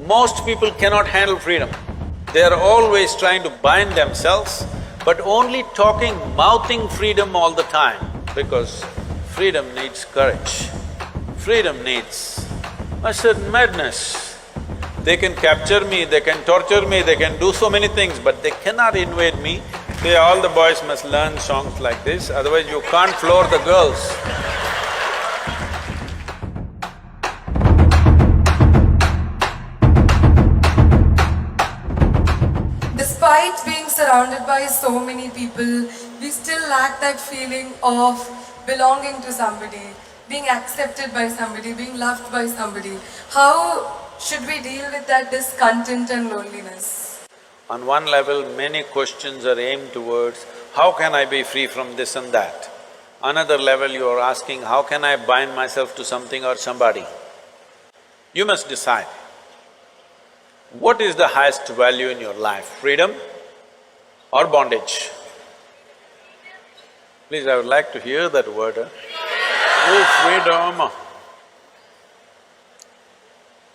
Most people cannot handle freedom. They are always trying to bind themselves, but only talking, mouthing freedom all the time, because freedom needs courage. Freedom needs a certain madness. They can capture me, they can torture me, they can do so many things, but they cannot invade me. All the boys must learn songs like this, otherwise you can't floor the girls. Despite being surrounded by so many people, we still lack that feeling of belonging to somebody, being accepted by somebody, being loved by somebody. How should we deal with that discontent and loneliness? On one level, many questions are aimed towards, how can I be free from this and that? Another level, you are asking, how can I bind myself to something or somebody? You must decide. What is the highest value in your life, freedom or bondage? Please, I would like to hear that word, Oh, freedom!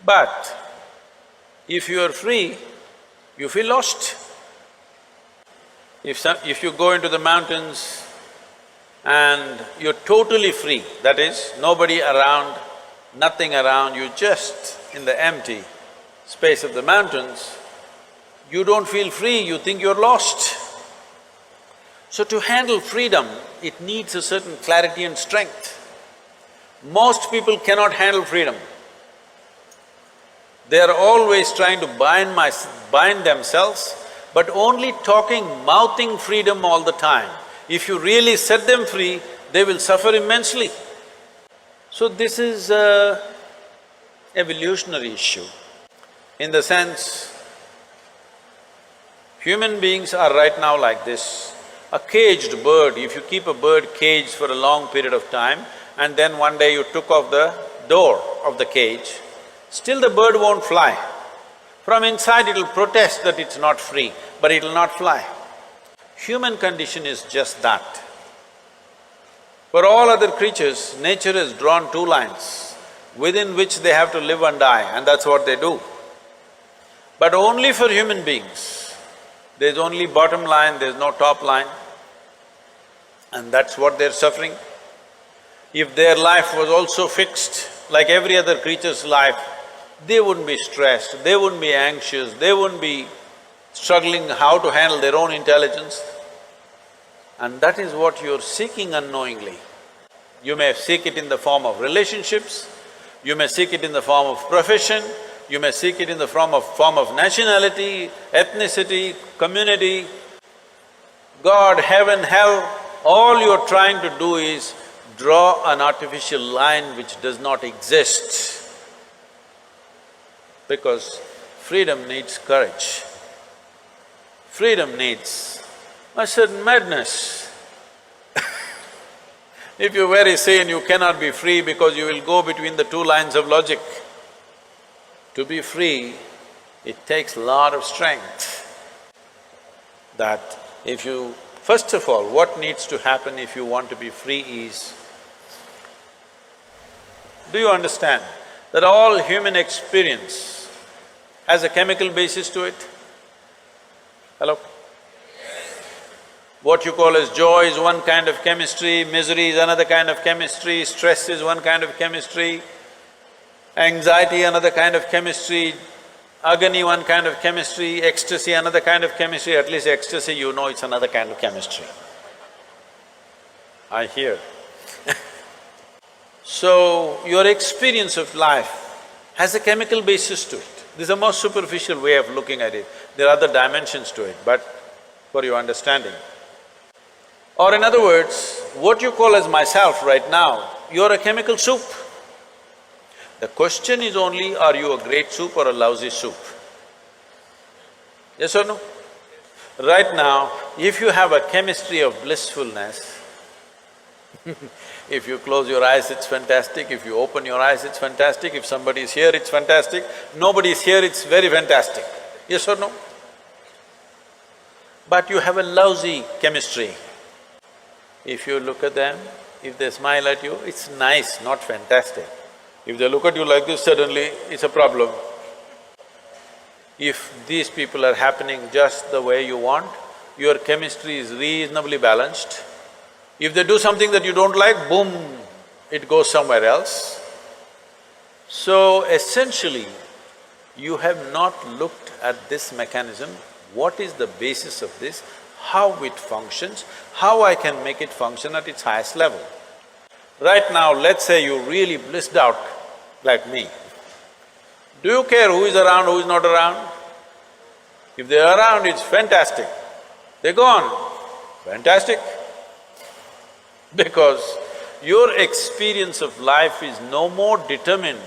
But if you are free, you feel lost. If you go into the mountains and you're totally free, that is, nobody around, nothing around, you're just in the empty space of the mountains, you don't feel free, you think you're lost. So to handle freedom, it needs a certain clarity and strength. Most people cannot handle freedom. They are always trying to bind themselves, but only talking, mouthing freedom all the time. If you really set them free, they will suffer immensely. So this is an evolutionary issue. In the sense, human beings are right now like this. A caged bird, if you keep a bird caged for a long period of time and then one day you took off the door of the cage, still the bird won't fly. From inside it'll protest that it's not free, but it'll not fly. Human condition is just that. For all other creatures, nature has drawn two lines within which they have to live and die, and that's what they do. But only for human beings, there's only bottom line, there's no top line, and that's what they're suffering. If their life was also fixed, like every other creature's life, they wouldn't be stressed, they wouldn't be anxious, they wouldn't be struggling how to handle their own intelligence. And that is what you're seeking unknowingly. You may seek it in the form of relationships, you may seek it in the form of profession, you may seek it in the form of nationality, ethnicity, community, God, heaven, hell. All you're trying to do is draw an artificial line which does not exist. Because freedom needs courage. Freedom needs a certain madness. If you're very sane, you cannot be free because you will go between the two lines of logic. To be free, it takes a lot of strength. That if you… First of all, what needs to happen if you want to be free is, do you understand that all human experience has a chemical basis to it? Hello? What you call as joy is one kind of chemistry, misery is another kind of chemistry, stress is one kind of chemistry, anxiety another kind of chemistry, agony one kind of chemistry, ecstasy another kind of chemistry, at least ecstasy you know it's another kind of chemistry. I hear. So, your experience of life has a chemical basis to it. This is the most superficial way of looking at it. There are other dimensions to it, but for your understanding. Or in other words, what you call as myself right now, you're a chemical soup. The question is only, are you a great soup or a lousy soup? Yes or no? Right now, if you have a chemistry of blissfulness, if you close your eyes, it's fantastic, if you open your eyes, it's fantastic, if somebody is here, it's fantastic, nobody is here, it's very fantastic. Yes or no? But you have a lousy chemistry. If you look at them, if they smile at you, it's nice, not fantastic. If they look at you like this, suddenly it's a problem. If these people are happening just the way you want, your chemistry is reasonably balanced. If they do something that you don't like, boom, it goes somewhere else. So essentially, you have not looked at this mechanism, what is the basis of this, how it functions, how I can make it function at its highest level. Right now, let's say you really blissed out like me. Do you care who is around, who is not around? If they're around, it's fantastic. They're gone, fantastic. Because your experience of life is no more determined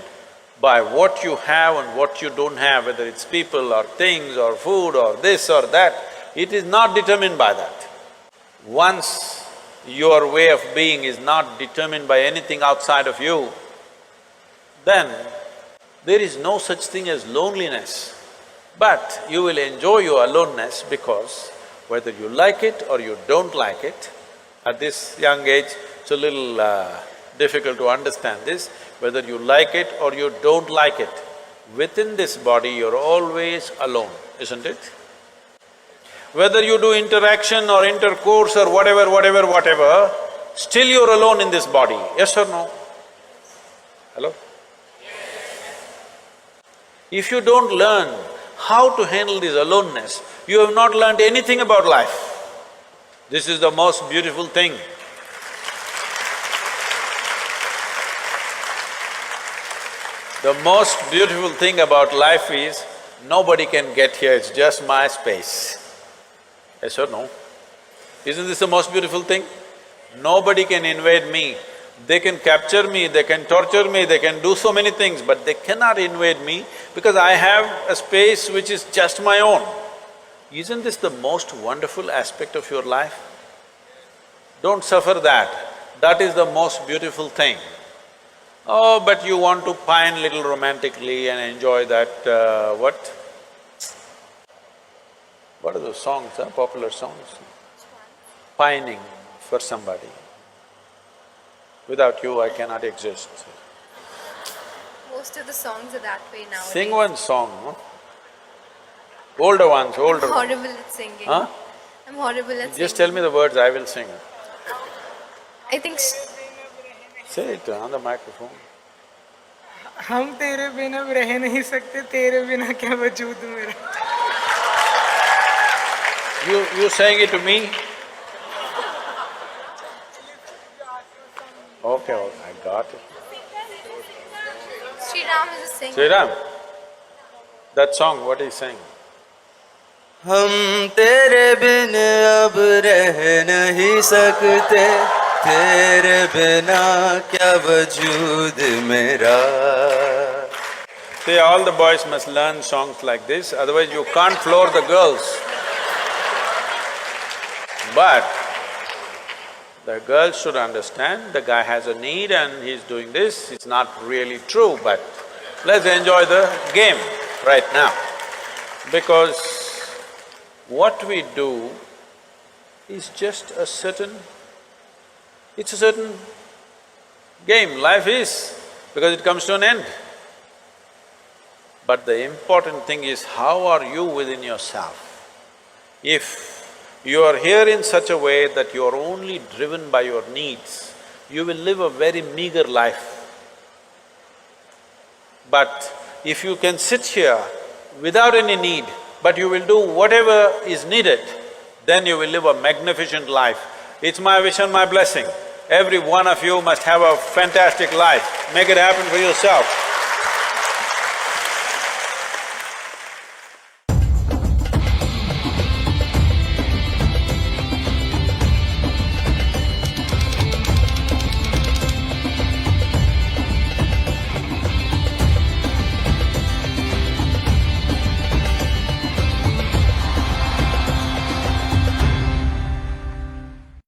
by what you have and what you don't have, whether it's people or things or food or this or that, it is not determined by that. Once your way of being is not determined by anything outside of you, then there is no such thing as loneliness. But you will enjoy your aloneness because whether you like it or you don't like it, at this young age, it's a little difficult to understand this, whether you like it or you don't like it, within this body you're always alone, isn't it? Whether you do interaction or intercourse or whatever, still you're alone in this body, yes or no? Hello? If you don't learn how to handle this aloneness, you have not learned anything about life. This is the most beautiful thing. The most beautiful thing about life is, nobody can get here, it's just my space. Yes or no? Isn't this the most beautiful thing? Nobody can invade me. They can capture me, they can torture me, they can do so many things, but they cannot invade me because I have a space which is just my own. Isn't this the most wonderful aspect of your life? Don't suffer that. That is the most beautiful thing. Oh, but you want to pine little romantically and enjoy that, what are those songs, popular songs? Pining for somebody. Without you, I cannot exist. Most of the songs are that way now. Sing one song, no? Older ones, older I'm ones. horrible at singing. Huh? I'm horrible at singing. Just tell me the words, I will sing. I think… Say it on the microphone. हम तेरे बिना रह नहीं सकते, तेरे बिना क्या वजूद मेरा। You saying it to me? Okay, I got it. Sri Ram is a singer. Sri Ram, that song, what is he saying? हम तेरे बिन अब रह नहीं सकते, तेरे बिना क्या वजूद मेरा। See, all the boys must learn songs like this, otherwise you can't floor the girls. But the girls should understand, the guy has a need and he's doing this, it's not really true, but let's enjoy the game right now. Because what we do is just a certain… it's a certain game, life is, because it comes to an end. But the important thing is, how are you within yourself? If you are here in such a way that you are only driven by your needs, you will live a very meager life. But if you can sit here without any need, but you will do whatever is needed, then you will live a magnificent life. It's my wish and my blessing. Every one of you must have a fantastic life. Make it happen for yourself.